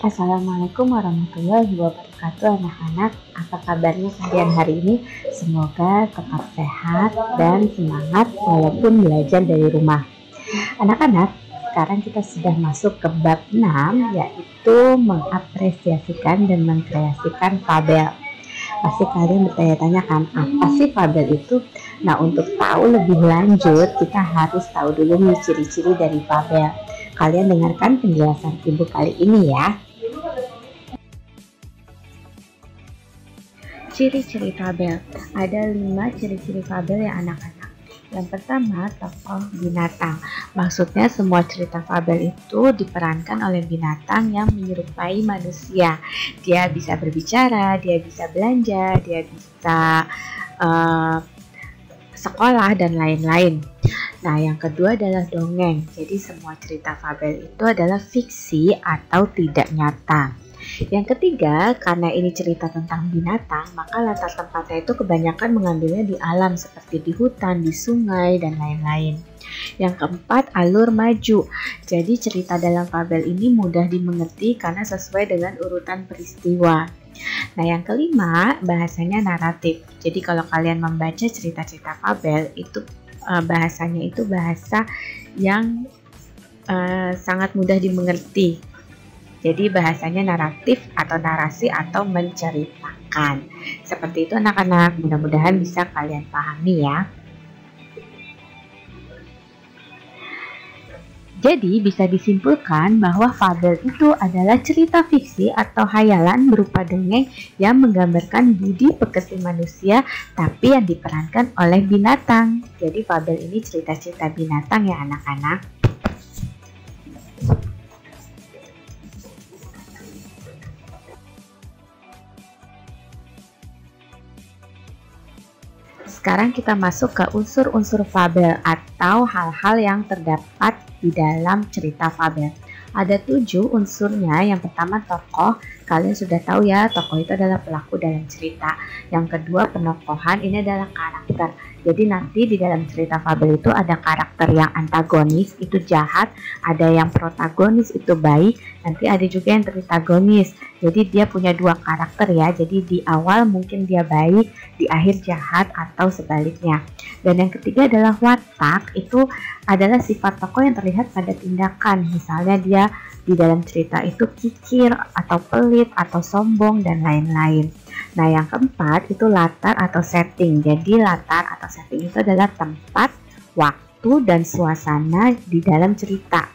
Assalamualaikum warahmatullahi wabarakatuh anak-anak. Apa kabarnya kalian hari ini? Semoga tetap sehat dan semangat walaupun belajar dari rumah. Anak-anak, sekarang kita sudah masuk ke bab 6, yaitu mengapresiasikan dan mengkreasikan fabel. Pasti kalian bertanya-tanya kan, apa sih fabel itu? Nah, untuk tahu lebih lanjut, kita harus tahu dulu nih ciri-ciri dari fabel. Kalian dengarkan penjelasan ibu kali ini ya. Ciri-ciri fabel. Ada 5 ciri-ciri fabel ya anak-anak. Yang pertama, tokoh binatang. Maksudnya semua cerita fabel itu diperankan oleh binatang yang menyerupai manusia. Dia bisa berbicara, dia bisa belanja, dia bisa sekolah dan lain-lain. Nah, yang kedua adalah dongeng. Jadi semua cerita fabel itu adalah fiksi atau tidak nyata. Yang ketiga, karena ini cerita tentang binatang, maka latar tempatnya itu kebanyakan mengambilnya di alam seperti di hutan, di sungai, dan lain-lain. Yang keempat, alur maju. Jadi cerita dalam fabel ini mudah dimengerti karena sesuai dengan urutan peristiwa. Nah, yang kelima, bahasanya naratif. Jadi kalau kalian membaca cerita-cerita fabel, itu bahasanya itu bahasa yang sangat mudah dimengerti. Jadi bahasanya naratif atau narasi atau menceritakan. Seperti itu anak-anak, mudah-mudahan bisa kalian pahami ya. Jadi bisa disimpulkan bahwa fabel itu adalah cerita fiksi atau hayalan berupa dongeng yang menggambarkan budi pekerti manusia tapi yang diperankan oleh binatang. Jadi fabel ini cerita-cerita binatang ya anak-anak. Sekarang kita masuk ke unsur-unsur fabel atau hal-hal yang terdapat di dalam cerita fabel. Ada 7 unsurnya. Yang pertama tokoh. Kalian sudah tahu ya, tokoh itu adalah pelaku dalam cerita. Yang kedua penokohan, ini adalah karakter. Jadi nanti di dalam cerita fabel itu ada karakter yang antagonis, itu jahat. Ada yang protagonis, itu baik. Nanti ada juga yang tritagonis. Jadi dia punya 2 karakter ya. Jadi di awal mungkin dia baik, di akhir jahat atau sebaliknya. Dan yang ketiga adalah watak. Itu adalah sifat tokoh yang terlihat pada tindakan. Misalnya dia di dalam cerita itu kikir atau pelit atau sombong dan lain-lain. Nah, yang keempat itu latar atau setting. Jadi latar atau setting itu adalah tempat, waktu, dan suasana di dalam cerita.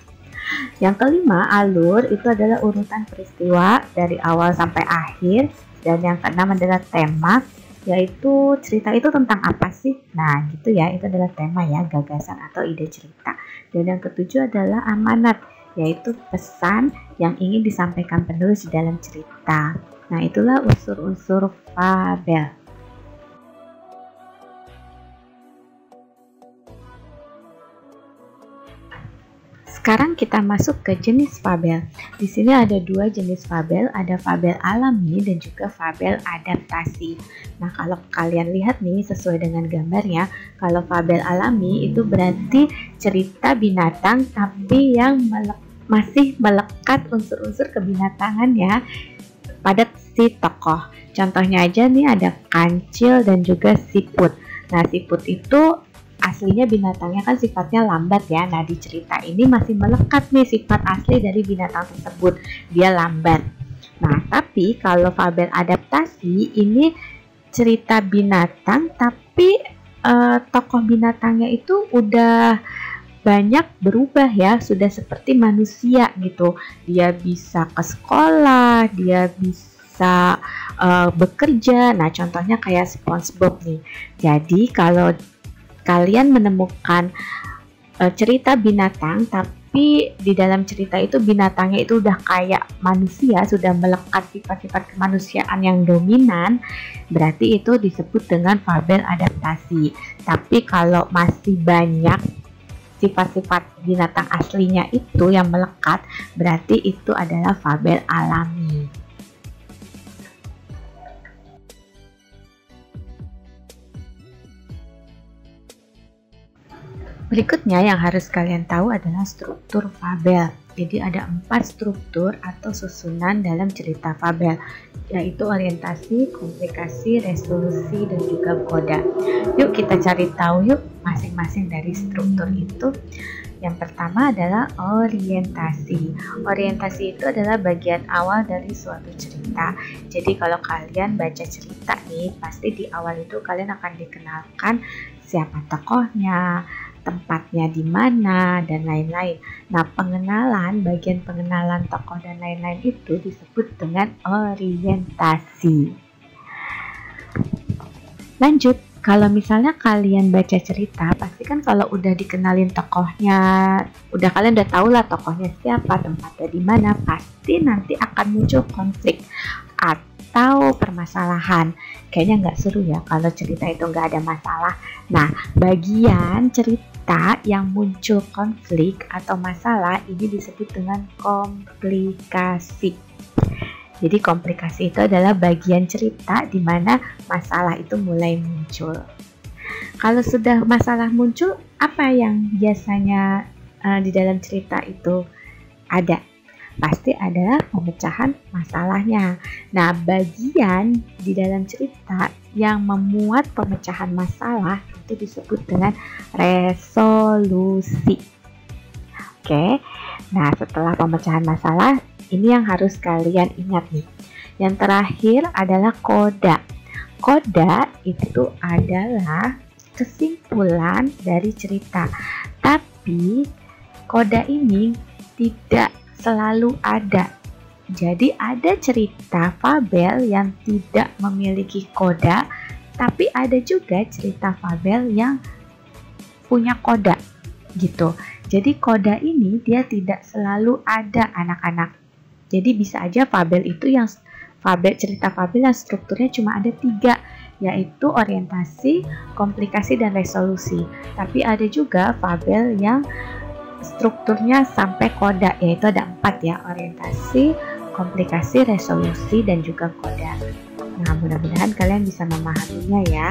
Yang kelima, alur, itu adalah urutan peristiwa dari awal sampai akhir. Dan yang keenam adalah tema, yaitu cerita itu tentang apa sih? Nah, gitu ya, itu adalah tema ya, gagasan atau ide cerita. Dan yang ketujuh adalah amanat, yaitu pesan yang ingin disampaikan penulis di dalam cerita. Nah, itulah unsur-unsur fabel. Sekarang kita masuk ke jenis fabel. Di sini ada 2 jenis fabel, ada fabel alami dan juga fabel adaptasi. Nah, kalau kalian lihat nih sesuai dengan gambarnya, kalau fabel alami itu berarti cerita binatang tapi yang masih melekat unsur-unsur kebinatangan ya pada si tokoh. Contohnya aja nih ada kancil dan juga siput. Nah, siput itu aslinya binatangnya kan sifatnya lambat ya. Nah, di cerita ini masih melekat nih sifat asli dari binatang tersebut, dia lambat. Nah, tapi kalau fabel adaptasi ini cerita binatang tapi tokoh binatangnya itu udah banyak berubah ya, sudah seperti manusia gitu. Dia bisa ke sekolah, dia bisa bekerja. Nah, contohnya kayak SpongeBob nih. Jadi kalau kalian menemukan cerita binatang tapi di dalam cerita itu binatangnya itu udah kayak manusia, sudah melekat sifat-sifat kemanusiaan yang dominan, berarti itu disebut dengan fabel adaptasi. Tapi kalau masih banyak sifat-sifat binatang aslinya itu yang melekat, berarti itu adalah fabel alami. Berikutnya yang harus kalian tahu adalah struktur fabel. Jadi ada 4 struktur atau susunan dalam cerita fabel, yaitu orientasi, komplikasi, resolusi, dan juga koda. Yuk kita cari tahu yuk masing-masing dari struktur itu. Yang pertama adalah orientasi. Orientasi itu adalah bagian awal dari suatu cerita. Jadi kalau kalian baca cerita nih, pasti di awal itu kalian akan dikenalkan siapa tokohnya, tempatnya di mana, dan lain-lain. Nah, bagian pengenalan tokoh dan lain-lain itu disebut dengan orientasi. Lanjut, kalau misalnya kalian baca cerita, pasti kan kalau udah dikenalin tokohnya, kalian udah tahu lah tokohnya siapa, tempatnya di mana, pasti nanti akan muncul konflik atau permasalahan. Kayaknya nggak seru ya kalau cerita itu nggak ada masalah. Nah, bagian cerita yang muncul konflik atau masalah ini disebut dengan komplikasi. Jadi komplikasi itu adalah bagian cerita di mana masalah itu mulai muncul. Kalau sudah masalah muncul, apa yang biasanya di dalam cerita itu ada? Pasti adalah pemecahan masalahnya. Nah, bagian di dalam cerita yang memuat pemecahan masalah itu disebut dengan resolusi. Oke, nah setelah pemecahan masalah, ini yang harus kalian ingat nih. Yang terakhir adalah koda. Koda itu adalah kesimpulan dari cerita. Tapi koda ini tidak selalu ada. Jadi ada cerita fabel yang tidak memiliki koda, tapi ada juga cerita fabel yang punya koda gitu. Jadi koda ini dia tidak selalu ada anak-anak. Jadi bisa aja fabel itu yang cerita fabel yang strukturnya cuma ada 3, yaitu orientasi, komplikasi, dan resolusi. Tapi ada juga fabel yang strukturnya sampai koda, yaitu ada 4 ya, orientasi, komplikasi, resolusi, dan juga koda. Nah, mudah-mudahan kalian bisa memahaminya ya.